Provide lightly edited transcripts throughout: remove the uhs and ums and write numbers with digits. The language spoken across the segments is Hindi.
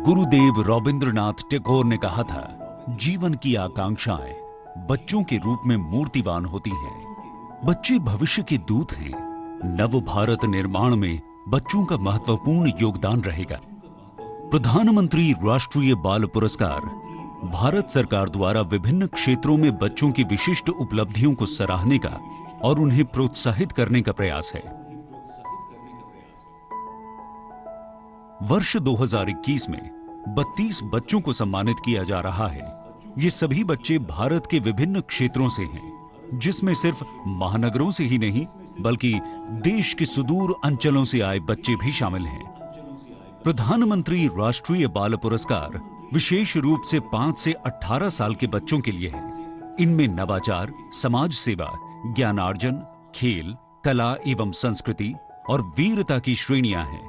गुरुदेव रविंद्रनाथ टैगोर ने कहा था, जीवन की आकांक्षाएं बच्चों के रूप में मूर्तिवान होती हैं। बच्चे भविष्य के दूत हैं। नव भारत निर्माण में बच्चों का महत्वपूर्ण योगदान रहेगा। प्रधानमंत्री राष्ट्रीय बाल पुरस्कार भारत सरकार द्वारा विभिन्न क्षेत्रों में बच्चों की विशिष्ट उपलब्धियों को सराहने का और उन्हें प्रोत्साहित करने का प्रयास है। वर्ष 2021 में 32 बच्चों को सम्मानित किया जा रहा है। ये सभी बच्चे भारत के विभिन्न क्षेत्रों से हैं, जिसमें सिर्फ महानगरों से ही नहीं बल्कि देश के सुदूर अंचलों से आए बच्चे भी शामिल हैं। प्रधानमंत्री राष्ट्रीय बाल पुरस्कार विशेष रूप से 5 से 18 साल के बच्चों के लिए है। इनमें नवाचार, समाज सेवा, ज्ञानार्जन, खेल, कला एवं संस्कृति और वीरता की श्रेणियां हैं।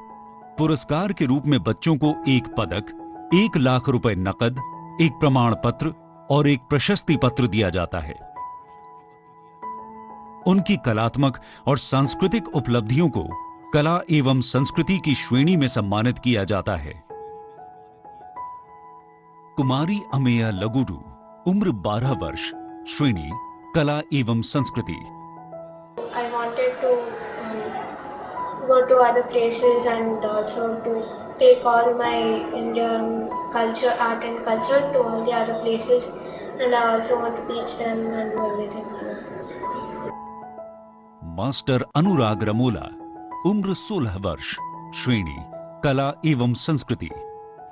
पुरस्कार के रूप में बच्चों को एक पदक, 1 लाख रुपए नकद, एक प्रमाण पत्र और एक प्रशस्ति पत्र दिया जाता है। उनकी कलात्मक और सांस्कृतिक उपलब्धियों को कला एवं संस्कृति की श्रेणी में सम्मानित किया जाता है। कुमारी अमेया लगुडू, उम्र 12 वर्ष, श्रेणी कला एवं संस्कृति। I wanted to go to other places and also to take all my Indian culture, art and culture to all the other places, and I also want to teach them and do everything. Master Anurag Ramola, उम्र 16 वर्ष, श्रेणी कला एवं संस्कृति।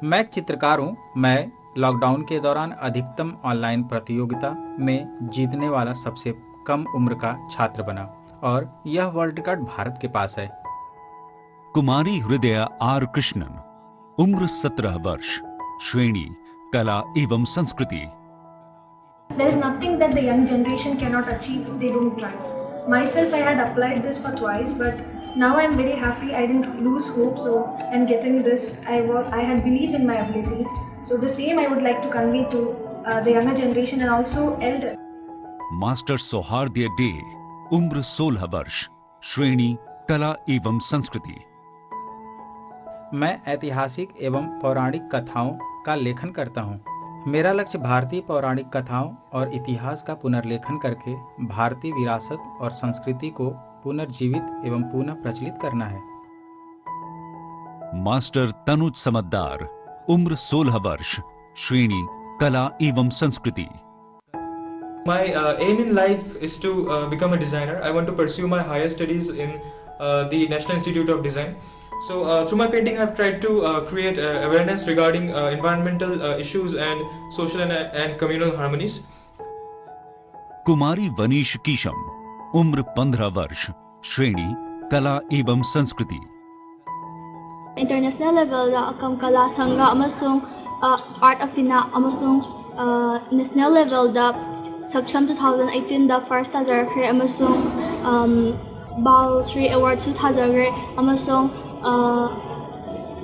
मैं एक चित्रकार हूँ। मैं लॉकडाउन के दौरान अधिकतम ऑनलाइन प्रतियोगिता में जीतने वाला सबसे कम उम्र का छात्र बना और यह वर्ल्ड रिकॉर्ड भारत के पास है। कुमारी हृदया आर कृष्णन, उम्र 17 वर्ष, श्रेणी कला एवं संस्कृति। There is nothing that the young generation cannot achieve if they don't try. Myself, I had applied this for twice, but now I'm very happy. I didn't lose hope, so I'm getting this. I had belief in my abilities. So the same I would like to convey to the younger generation and also elder. Master Sauhardya De, उम्र 16 वर्ष, श्रेणी कला एवं संस्कृति। मैं ऐतिहासिक एवं पौराणिक कथाओं का लेखन करता हूँ। मेरा लक्ष्य भारतीय पौराणिक कथाओं और इतिहास का पुनर्लेखन करके भारतीय विरासत और संस्कृति को पुनर्जीवित एवं पुनः प्रचलित करना है। मास्टर तनुज समद्दार, उम्र 16 वर्ष, श्रेणी कला एवं संस्कृति। My aim in life is to become a designer. I want to pursue my higher studies in the National Institute of Design. So through my painting I've tried to create awareness regarding environmental issues and social and communal harmonies. कुमारी वनीश कीशम, उम्र 15 वर्ष, श्रेणी कला एवं संस्कृति। International level da akam kala sangha amasung art afina amasung national level da saksam 2018 da first tajarkre amasung Bal Shri Award 2000 amasung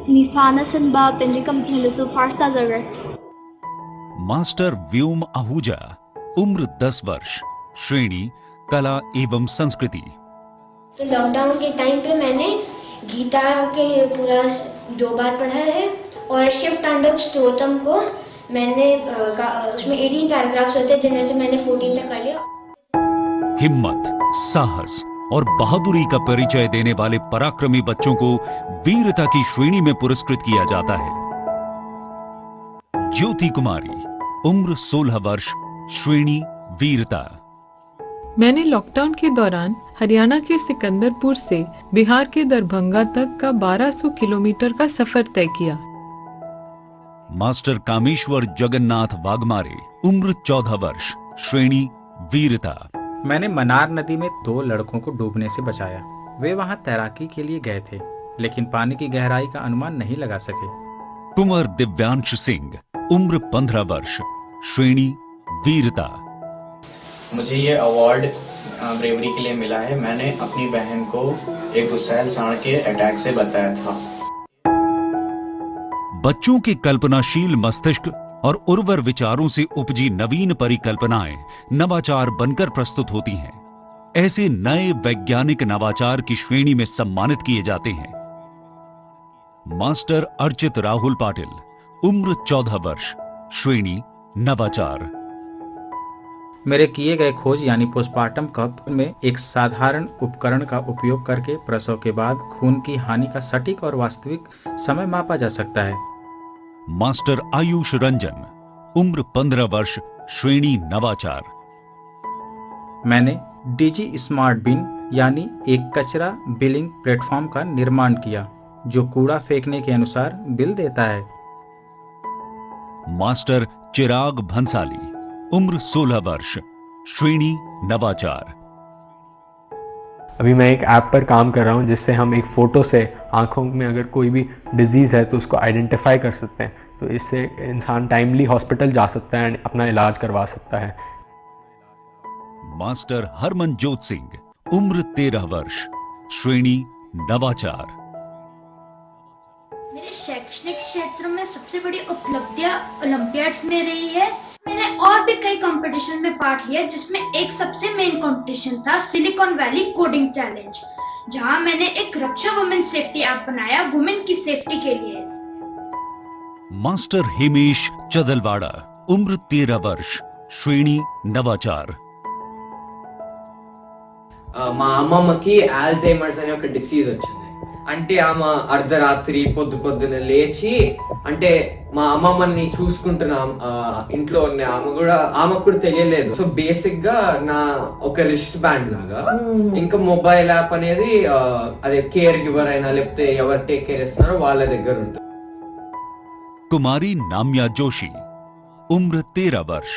Nifana Sanba Painting Competition so first tajarkre। Master Vyom Ahuja, उम्र 10 वर्ष, श्रेणी कला एवं संस्कृति। तो लॉकडाउन के टाइम पे मैंने गीता के पूरा 2 बार पढ़ा है और शिव तांडव स्तोत्रम को मैंने उसमें 18 पैराग्राफ्स होते हैं जिनमें से मैंने 14 तक कर लिया। हिम्मत, साहस और बहादुरी का परिचय देने वाले पराक्रमी बच्चों को वीरता की श्रेणी में पुरस्कृत किया जाता है। ज्योति कुमारी, उम्र 16 वर्ष, श्रेणी वीरता। मैंने लॉकडाउन के दौरान हरियाणा के सिकंदरपुर से बिहार के दरभंगा तक का 1200 किलोमीटर का सफर तय किया। मास्टर कामेश्वर जगन्नाथ वाघमारे, उम्र 14 वर्ष, श्रेणी वीरता। मैंने मनार नदी में 2 लड़कों को डूबने से बचाया। वे वहां तैराकी के लिए गए थे लेकिन पानी की गहराई का अनुमान नहीं लगा सके। कुंवर दिव्यांश सिंह, उम्र 15 वर्ष, श्रेणी वीरता। मुझे ये अवार्ड ब्रेवरी के लिए मिला है। मैंने अपनी बहन को एक गुस्सैल सांड के अटैक से बचाया था। बच्चों के कल्पनाशील मस्तिष्क और उर्वर विचारों से उपजी नवीन परिकल्पनाएं नवाचार बनकर प्रस्तुत होती हैं। ऐसे नए वैज्ञानिक नवाचार की श्रेणी में सम्मानित किए जाते हैं। मास्टर अर्चित राहुल पाटिल, उम्र 14 वर्ष, श्रेणी नवाचार। मेरे किए गए खोज यानी पोस्टमार्टम कप में एक साधारण उपकरण का उपयोग करके प्रसव के बाद खून की हानि का सटीक और वास्तविक समय मापा जा सकता है। मास्टर आयुष रंजन, उम्र 15 वर्ष, श्रेणी नवाचार। मैंने डीजी स्मार्ट बिन यानी एक कचरा बिलिंग प्लेटफॉर्म का निर्माण किया जो कूड़ा फेंकने के अनुसार बिल देता है। मास्टर चिराग भंसाली, उम्र 16 वर्ष, श्रेणी नवाचार। अभी मैं एक ऐप पर काम कर रहा हूँ जिससे हम एक फ़ोटो से आँखों में अगर कोई भी डिजीज़ है तो उसको आइडेंटिफाई कर सकते हैं, तो इससे इंसान टाइमली हॉस्पिटल जा सकता है एंड अपना इलाज करवा सकता है। मास्टर हरमनजोत सिंह, उम्र 13 वर्ष, श्रेणी नवाचार। मेरे शैक्षणिक क्षेत्र में सबसे बड़ी उपलब्धियां ओलंपियाड्स में रही है। मैंने और भी कई कंपटीशन में पार्ट लिया जिसमें एक सबसे मेन कंपटीशन था सिलिकॉन वैली कोडिंग चैलेंज, जहां मैंने एक रक्षा वुमेन सेफ्टी ऐप बनाया वुमेन की सेफ्टी के लिए। मास्टर हिमेश चदलवाड़ा, उम्र 13 वर्ष, श्रेणी नवाचार। మా అమ్మమ్మకి ఆల్జైమర్స్ అనే ఒక డిసీజ్ వచ్చింది. అంటే ఆమె అర్ధరాత్రి పొద్దున లేచి, అంటే మా అమ్మమ్మని చూసుకుంటున్న ఇంట్లో ఉన్న ఆమెకు కూడా తెలియలేదు. సో బేసిక్ గా నా ఒక రిస్ట్ బ్యాండ్ లాగా, ఇంకా మొబైల్ యాప్ అనేది అదే కేర్ గివర్ అయినా లేకపోతే ఎవరు టేక్ కేర్ ఇస్తున్నారో వాళ్ళ దగ్గర ఉంటుంది. कुमारी नाम्या जोशी, उम्र 13 वर्ष,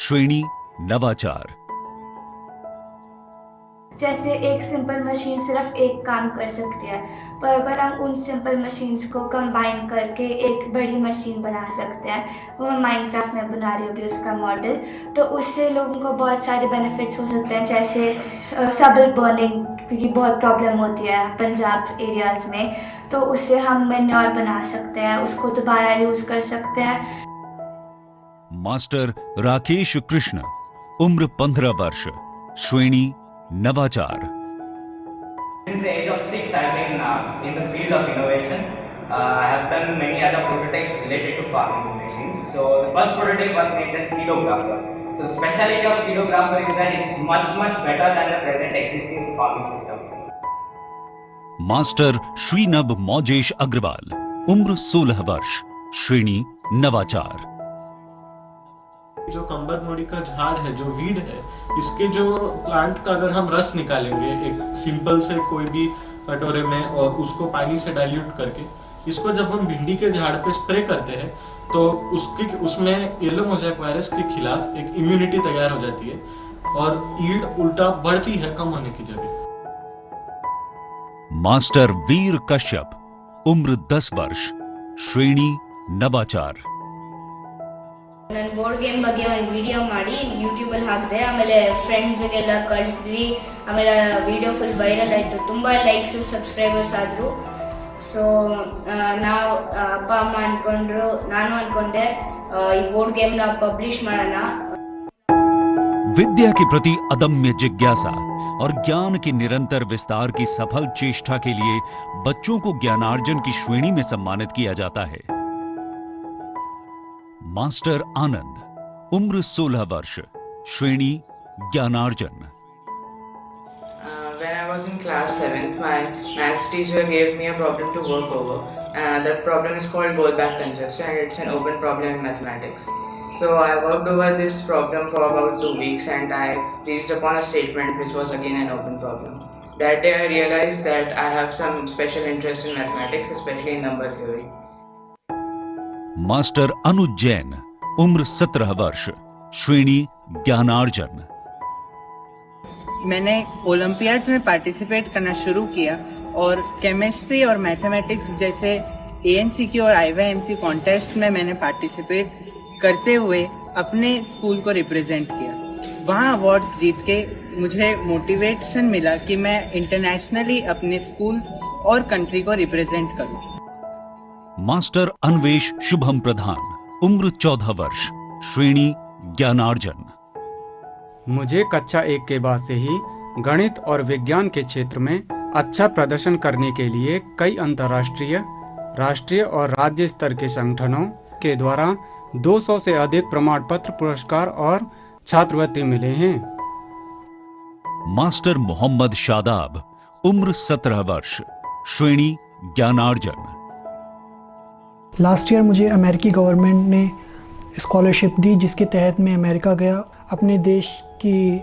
श्रेणी नवाचार। जैसे एक सिंपल मशीन सिर्फ एक काम कर सकती है, पर अगर हम उन सिंपल मशीन्स को कंबाइन करके एक बड़ी मशीन बना सकते हैं, वो मैं माइनक्राफ्ट में बना रही हूँ उसका मॉडल, तो उससे लोगों को बहुत सारे बेनिफिट्स हो सकते हैं। जैसे सब्ल बर्निंग की बहुत प्रॉब्लम होती है पंजाब एरियाज़ में, तो उससे हम मैन्योर बना सकते हैं, उसको दोबारा यूज़ कर सकते हैं। मास्टर राकेश कृष्ण, उम्र 15 वर्ष, श्रेणी नवाचार। Since the age of 6, I've been in the field of innovation. I have done many other prototypes related to farming machines. So the first prototype was named as Seedographer. So the speciality of Seedographer is that it's much better than the present existing farming system. Master Shreenabh Maujesh Agarwal, उम्र 16 वर्ष, श्रेणी नवाचार। जो कंबरमोड़ी का झाड़ है, जो वीड है, इसके जो प्लांट का अगर हम रस निकालेंगे एक सिंपल से कोई भी कटोरे में और उसको पानी से डाइल्यूट करके, इसको जब हम भिंडी के झाड़ पे स्प्रे करते हैं तो उसमें येलो मोज़ेक वायरस के खिलाफ एक इम्यूनिटी तैयार हो जाती है और ईल्ड उल्टा बढ़ती है कम होने की जगह। मास्टर वीर कश्यप, उम्र 10 वर्ष, श्रेणी नवाचार। ನಾನು ಬೋರ್ಡ್ ಗೇಮ್ ಬಗ್ಗೆ ಒಂದು ವಿಡಿಯೋ ಮಾಡಿ ಯೂಟ್ಯೂಬಲ್ಲಿ ಹಾಕಿದೆ. ಆಮೇಲೆ ಫ್ರೆಂಡ್ಸ್ಗೆಲ್ಲ ಕಳಿಸಿದ್ವಿ. ಆಮೇಲೆ ವಿಡಿಯೋ ಫುಲ್ ವೈರಲ್ ಆಯಿತು, ತುಂಬ ಲೈಕ್ಸು ಸಬ್ಸ್ಕ್ರೈಬರ್ಸ್ ಆದರು. ಸೊ ನಾವು ಅಪ್ಪ ಅಮ್ಮ ಅಂದ್ಕೊಂಡ್ರು, ನಾನು ಅಂದ್ಕೊಂಡೆ ಈ ಬೋರ್ಡ್ ಗೇಮ್ನ ಪಬ್ಲಿಷ್ ಮಾಡೋಣ। विद्या के प्रति अदम्य जिज्ञासा और ज्ञान के निरंतर विस्तार की सफल चेष्टा के लिए बच्चों को ज्ञानार्जन की श्रेणी में सम्मानित किया जाता है। मास्टर आनंद, उम्र 16 वर्ष, श्रेणी ज्ञानार्जन। When I was in class 7th, my maths teacher gave me a problem to work over. That problem is called Goldbach conjecture and it's an open problem in mathematics. So I worked over this problem for about 2 weeks and I reached upon a statement which was again an open problem. That day I realized that I have some special interest in mathematics, especially in number theory. Master Anuj Jain, उम्र 17 वर्ष, श्रेणी ज्ञानार्जन। मैंने ओलंपियाड्स में पार्टिसिपेट करना शुरू किया और केमिस्ट्री और मैथमेटिक्स जैसे एएनसीक्यू और आईवाईएमसी कॉन्टेस्ट में मैंने पार्टिसिपेट करते हुए अपने स्कूल को रिप्रेजेंट किया। वहाँ अवार्ड्स जीत के मुझे मोटिवेशन मिला कि मैं इंटरनेशनली अपने स्कूल और कंट्री को रिप्रेजेंट करूँ। मास्टर अन्वेष शुभम प्रधान, उम्र 14 वर्ष, श्रेणी ज्ञानार्जन। मुझे कक्षा 1 के बाद से ही गणित और विज्ञान के क्षेत्र में अच्छा प्रदर्शन करने के लिए कई अंतर्राष्ट्रीय, राष्ट्रीय और राज्य स्तर के संगठनों के द्वारा 200 से अधिक प्रमाण पत्र, पुरस्कार और छात्रवृत्ति मिले हैं। मास्टर मोहम्मद शादाब, उम्र 17 वर्ष, श्रेणी ज्ञानार्जन। लास्ट ईयर मुझे अमेरिकी गवर्नमेंट ने स्कॉलरशिप दी, जिसके तहत मैं अमेरिका गया। अपने देश की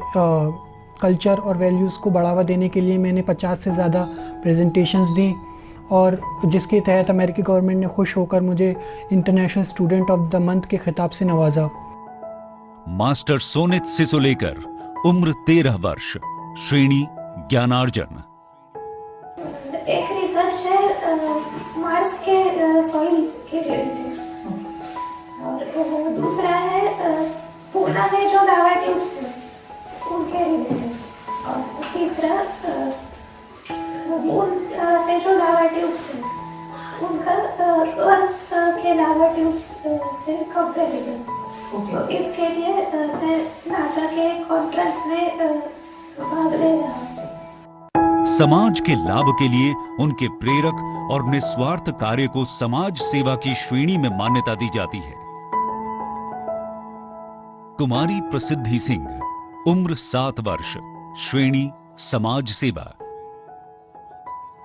कल्चर और वैल्यूज़ को बढ़ावा देने के लिए मैंने 50 से ज़्यादा प्रेजेंटेशंस दी, और जिसके तहत अमेरिकी गवर्नमेंट ने खुश होकर मुझे international student of the month के खिताब से नवाजा। मास्टर सोनित सिसोलेकर, उम्र 13 वर्ष, श्रेणी ज्ञानार्जन। एक रिसर्च है मार्स के सॉइल के रिलेटेड, और दूसरा है पूना में जो लावा ट्यूब्स हैं उनके रिलेटेड, और तीसरा मून पे जो लावा ट्यूब्स हैं उनका अर्थ के लावा ट्यूब्स से कंपैरिजन। तो इसके लिए मैं नासा के कॉन्फ्रेंस में भाग ले रहा हूँ। समाज के लाभ के लिए उनके प्रेरक और निस्वार्थ कार्य को समाज सेवा की श्रेणी में मान्यता दी जाती है। कुमारी प्रसिद्धि सिंह, उम्र 7 वर्ष, श्रेणी समाज सेवा।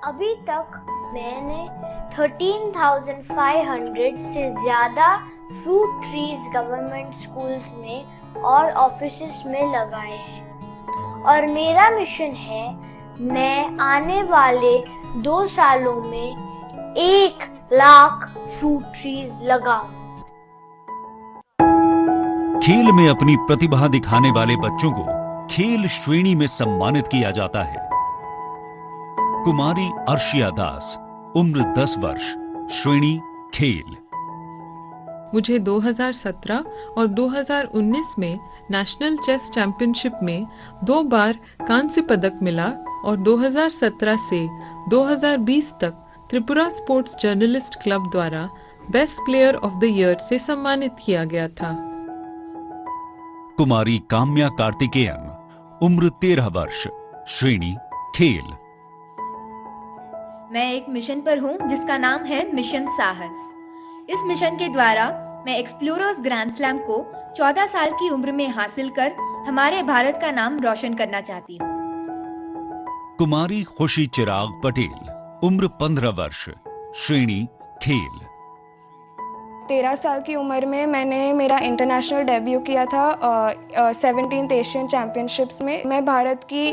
अभी तक मैंने 13,500 से ज़्यादा फ्रूट ट्रीज गवर्नमेंट स्कूल्स में और ऑफिसेस में लगाए हैं, और मेरा मिशन है मैं आने वाले 2 सालों में 1 लाख फ्रूट ट्रीज लगाऊं। खेल में अपनी प्रतिभा दिखाने वाले बच्चों को खेल श्रेणी में सम्मानित किया जाता है। कुमारी अर्शिया दास, उम्र 10 वर्ष, श्रेणी खेल। मुझे 2017 और 2019 में नेशनल चेस चैंपियनशिप में 2 बार कांस्य पदक मिला, और 2017 से 2020 तक त्रिपुरा स्पोर्ट्स जर्नलिस्ट क्लब द्वारा best player of the year से सम्मानित किया गया था। कुमारी काम्या कार्तिकेयन, उम्र 13 वर्ष, श्रेणी खेल। मैं एक मिशन पर हूँ जिसका नाम है मिशन साहस। इस मिशन के द्वारा मैं एक्सप्लोरर्स ग्रैंड स्लैम को 14 साल की उम्र में हासिल कर हमारे भारत का नाम रोशन करना चाहती हूँ। कुमारी खुशी चिराग पटेल, उम्र 15 वर्ष, श्रेणी खेल। 13 साल की उम्र में मैंने मेरा इंटरनेशनल डेब्यू किया था 17th एशियन चैम्पियनशिप्स में। मैं भारत की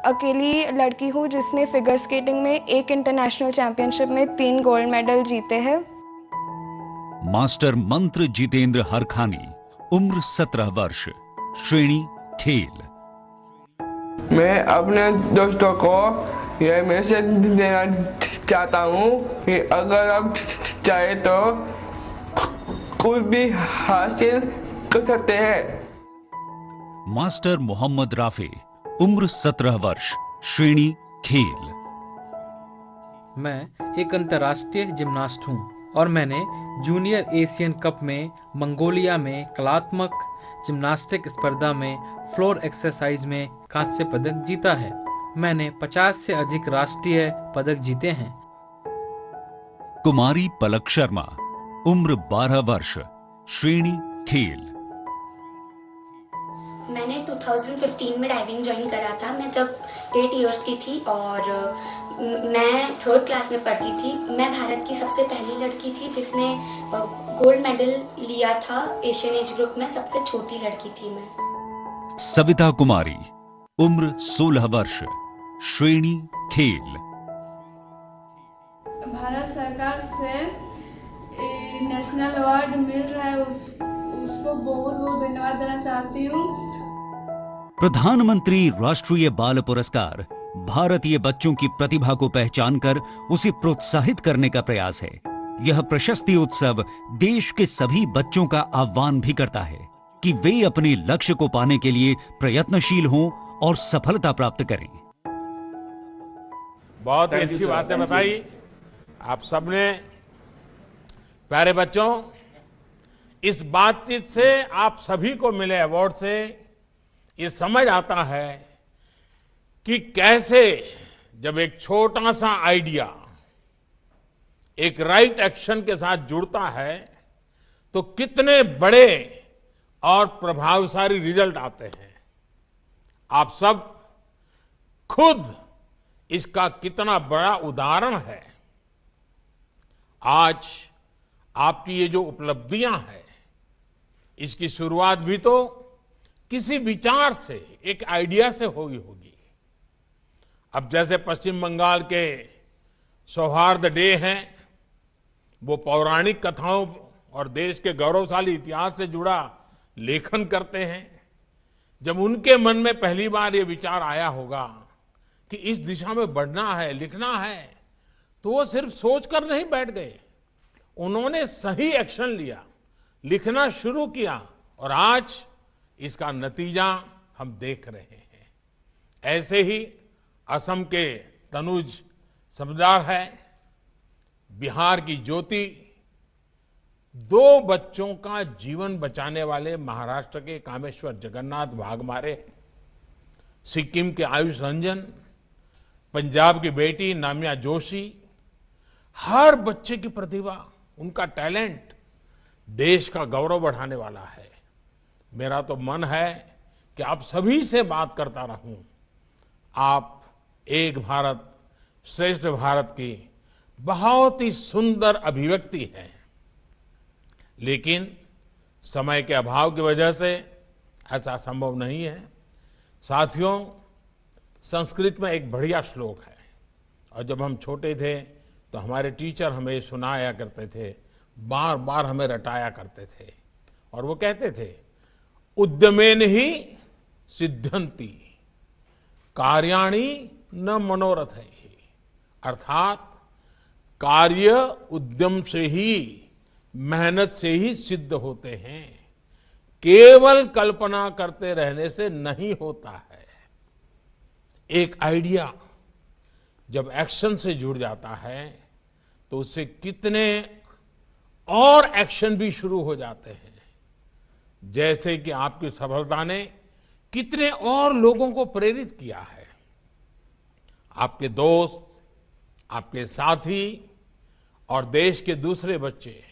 अकेली लड़की हूँ जिसने फिगर स्केटिंग में एक इंटरनेशनल चैंपियनशिप में 3 गोल्ड मेडल जीते हैं। मास्टर मंत्र जितेंद्र हरखानी, उम्र 17 वर्ष, श्रेणी खेल। मैं अपने दोस्तों को यह मैसेज देना चाहता हूँ कि अगर आप चाहे तो कुछ भी हासिल कर सकते हैं। मास्टर मोहम्मद राफे, उम्र 17 वर्ष, श्रेणी खेल। मैं एक अंतर्राष्ट्रीय जिम्नास्ट हूँ और मैंने जूनियर एशियन कप में मंगोलिया में कलात्मक जिम्नास्टिक स्पर्धा में फ्लोर एक्सरसाइज में कांस्य पदक जीता है। मैंने 50 से अधिक राष्ट्रीय पदक जीते हैं। कुमारी पलक शर्मा, उम्र 12 वर्ष, श्रेणी खेल। मैंने 2015 में डाइविंग ज्वाइन करा था। मैं तब 8 इयर्स की थी और मैं 3rd क्लास में पढ़ती थी। मैं भारत की सबसे पहली लड़की थी जिसने गोल्ड मेडल लिया था एशियन एज ग्रुप में। सबसे छोटी लड़की थी मैं। सविता कुमारी, उम्र 16 वर्ष, श्रेणी खेल। भारत सरकार से नेशनल अवार्ड मिल रहा है, उसको बहुत बहुत धन्यवाद देना चाहती हूँ। प्रधानमंत्री राष्ट्रीय बाल पुरस्कार भारतीय बच्चों की प्रतिभा को पहचानकर उसे प्रोत्साहित करने का प्रयास है। यह प्रशस्ति उत्सव देश के सभी बच्चों का आह्वान भी करता है कि वे अपने लक्ष्य को पाने के लिए प्रयत्नशील हों और सफलता प्राप्त करें। बहुत ही अच्छी बातें बताई आप सबने। प्यारे बच्चों, इस बातचीत से आप सभी को मिले अवार्ड से ये समझ आता है कि कैसे जब एक छोटा सा आइडिया एक राइट एक्शन के साथ जुड़ता है तो कितने बड़े और प्रभावशाली रिजल्ट आते हैं। आप सब खुद इसका कितना बड़ा उदाहरण है। आज आपकी ये जो उपलब्धियां हैं, इसकी शुरुआत भी तो किसी विचार से, एक आइडिया से हुई होगी। अब जैसे पश्चिम बंगाल के सौहार्द डे हैं, वो पौराणिक कथाओं और देश के गौरवशाली इतिहास से जुड़ा लेखन करते हैं। जब उनके मन में पहली बार ये विचार आया होगा कि इस दिशा में बढ़ना है, लिखना है, तो वो सिर्फ सोचकर नहीं बैठ गए, उन्होंने सही एक्शन लिया, लिखना शुरू किया और आज इसका नतीजा हम देख रहे हैं। ऐसे ही असम के तनुज समदार है, बिहार की ज्योति, 2 बच्चों का जीवन बचाने वाले महाराष्ट्र के कामेश्वर जगन्नाथ वाघमारे, सिक्किम के आयुष रंजन, पंजाब की बेटी नामिया जोशी। हर बच्चे की प्रतिभा, उनका टैलेंट देश का गौरव बढ़ाने वाला है। मेरा तो मन है कि आप सभी से बात करता रहूं। आप एक भारत श्रेष्ठ भारत की बहुत ही सुंदर अभिव्यक्ति है, लेकिन समय के अभाव की वजह से ऐसा संभव नहीं है। साथियों, संस्कृत में एक बढ़िया श्लोक है और जब हम छोटे थे तो हमारे टीचर हमें सुनाया करते थे, बार बार हमें रटाया करते थे और वो कहते थे, उद्यमेन ही सिद्ध्यन्ति कार्याणि न मनोरथ है। अर्थात कार्य उद्यम से ही, मेहनत से ही सिद्ध होते हैं, केवल कल्पना करते रहने से नहीं होता है। एक आइडिया जब एक्शन से जुड़ जाता है तो उससे कितने और एक्शन भी शुरू हो जाते हैं। जैसे कि आपकी सफलता ने कितने और लोगों को प्रेरित किया है। आपके दोस्त, आपके साथी और देश के दूसरे बच्चे,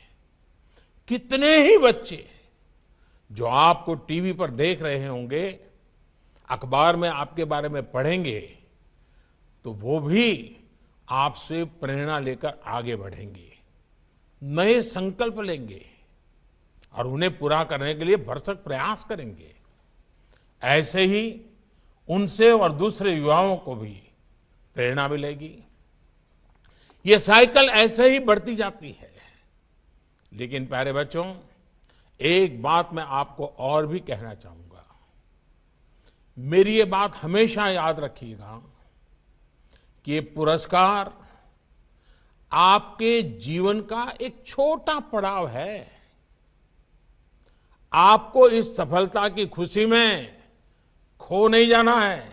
कितने ही बच्चे जो आपको टीवी पर देख रहे होंगे, अखबार में आपके बारे में पढ़ेंगे, तो वो भी आपसे प्रेरणा लेकर आगे बढ़ेंगे, नए संकल्प लेंगे और उन्हें पूरा करने के लिए भरसक प्रयास करेंगे। ऐसे ही उनसे और दूसरे युवाओं को भी प्रेरणा मिलेगी। ये साइकिल ऐसे ही बढ़ती जाती है। लेकिन प्यारे बच्चों, एक बात मैं आपको और भी कहना चाहूंगा। मेरी ये बात हमेशा याद रखिएगा कि ये पुरस्कार आपके जीवन का एक छोटा पड़ाव है। आपको इस सफलता की खुशी में खो नहीं जाना है।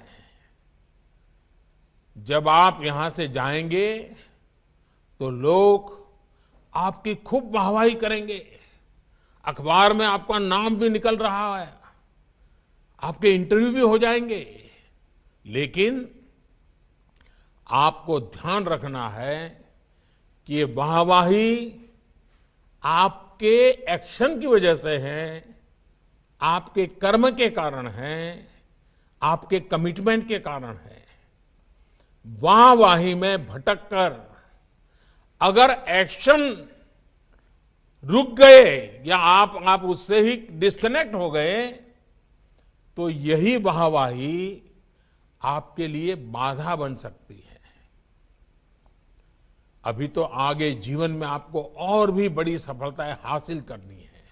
जब आप यहां से जाएंगे तो लोग आपकी खूब वाहवाही करेंगे, अखबार में आपका नाम भी निकल रहा है, आपके इंटरव्यू भी हो जाएंगे। लेकिन आपको ध्यान रखना है कि ये वाहवाही आपके एक्शन की वजह से है, आपके कर्म के कारण है, आपके कमिटमेंट के कारण है। वाहवाही में भटक कर अगर एक्शन रुक गए या आप उससे ही डिस्कनेक्ट हो गए तो यही वाहवाही आपके लिए बाधा बन सकती है। अभी तो आगे जीवन में आपको और भी बड़ी सफलताएं हासिल करनी है।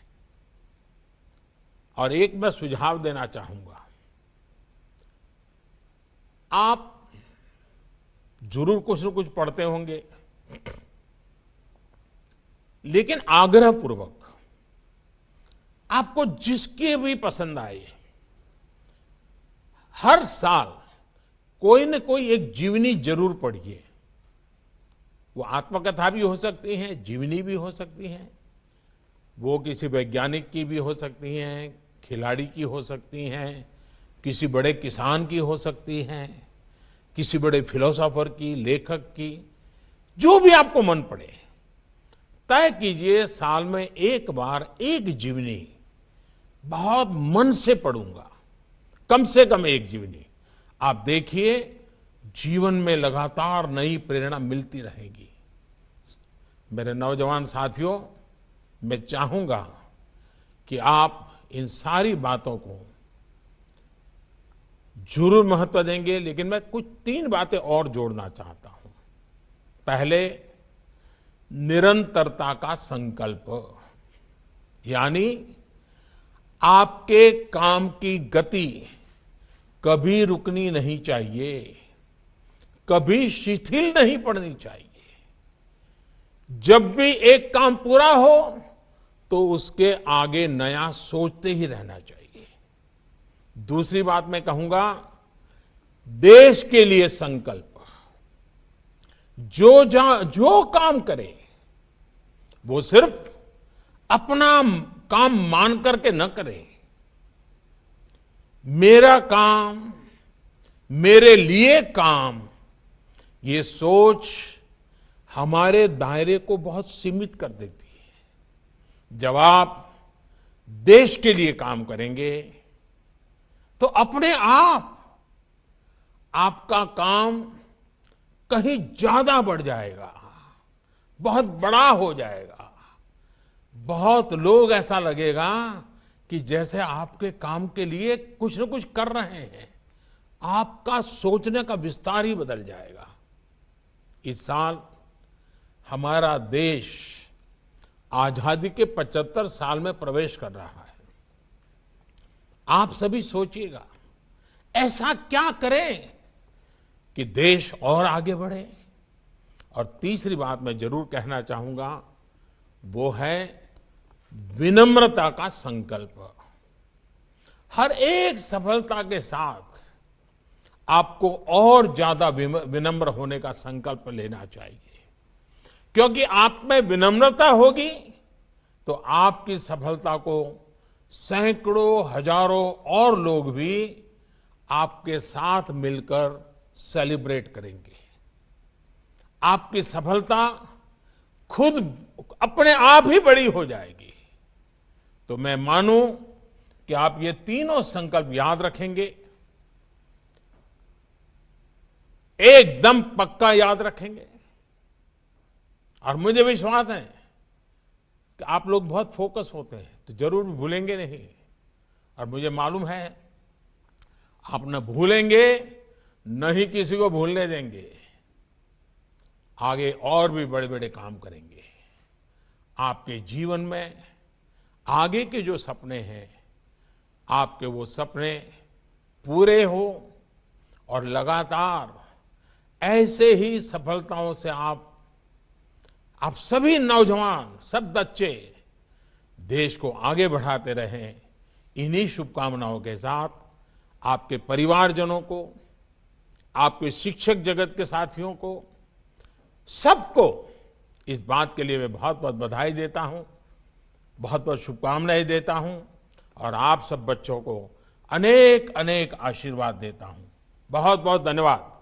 और एक मैं सुझाव देना चाहूंगा, आप जरूर कुछ न कुछ पढ़ते होंगे, लेकिन आग्रह पूर्वक आपको जिसके भी पसंद आए, हर साल कोई न कोई एक जीवनी जरूर पढ़िए। वो आत्मकथा भी हो सकती है, जीवनी भी हो सकती है, वो किसी वैज्ञानिक की भी हो सकती हैं, खिलाड़ी की हो सकती हैं, किसी बड़े किसान की हो सकती हैं, किसी बड़े फिलोसोफर की, लेखक की, जो भी आपको मन पड़े, तय कीजिए साल में एक बार एक जीवनी बहुत मन से पढ़ूंगा, कम से कम एक जीवनी। आप देखिए जीवन में लगातार नई प्रेरणा मिलती रहेगी। मेरे नौजवान साथियों, मैं चाहूंगा कि आप इन सारी बातों को जरूर महत्व देंगे, लेकिन मैं कुछ 3 बातें और जोड़ना चाहता हूं। पहले, निरंतरता का संकल्प, यानी आपके काम की गति कभी रुकनी नहीं चाहिए, कभी शिथिल नहीं पड़नी चाहिए। जब भी एक काम पूरा हो तो उसके आगे नया सोचते ही रहना चाहिए। दूसरी बात मैं कहूंगा, देश के लिए संकल्प। जो काम करे वो सिर्फ अपना काम मान करके न करे। मेरा काम, मेरे लिए काम, ये सोच हमारे दायरे को बहुत सीमित कर देती है। जब आप देश के लिए काम करेंगे तो अपने आप आपका काम कहीं ज्यादा बढ़ जाएगा, बहुत बड़ा हो जाएगा। बहुत लोग ऐसा लगेगा कि जैसे आपके काम के लिए कुछ न कुछ कर रहे हैं। आपका सोचने का विस्तार ही बदल जाएगा। इस साल हमारा देश आजादी के 75 साल में प्रवेश कर रहा है। आप सभी सोचिएगा, ऐसा क्या करें कि देश और आगे बढ़े। और तीसरी बात मैं जरूर कहना चाहूंगा, वो है विनम्रता का संकल्प। हर एक सफलता के साथ आपको और ज्यादा विनम्र होने का संकल्प लेना चाहिए, क्योंकि आप में विनम्रता होगी तो आपकी सफलता को सैकड़ों, हजारों और लोग भी आपके साथ मिलकर सेलिब्रेट करेंगे। आपकी सफलता खुद अपने आप ही बड़ी हो जाएगी। तो मैं मानूं कि आप ये तीनों संकल्प याद रखेंगे, एकदम पक्का याद रखेंगे। और मुझे विश्वास है कि आप लोग बहुत फोकस होते हैं, तो जरूर भूलेंगे नहीं। और मुझे मालूम है आप न भूलेंगे, न ही किसी को भूलने देंगे। आगे और भी बड़े बड़े काम करेंगे। आपके जीवन में आगे के जो सपने हैं, आपके वो सपने पूरे हो और लगातार ऐसे ही सफलताओं से आप सभी नौजवान, सब बच्चे देश को आगे बढ़ाते रहें। इन्हीं शुभकामनाओं के साथ आपके परिवारजनों को, आपके शिक्षक जगत के साथियों को, सबको इस बात के लिए मैं बहुत बहुत बधाई देता हूं, बहुत बहुत शुभकामनाएं देता हूं और आप सब बच्चों को अनेक अनेक आशीर्वाद देता हूं। बहुत बहुत धन्यवाद।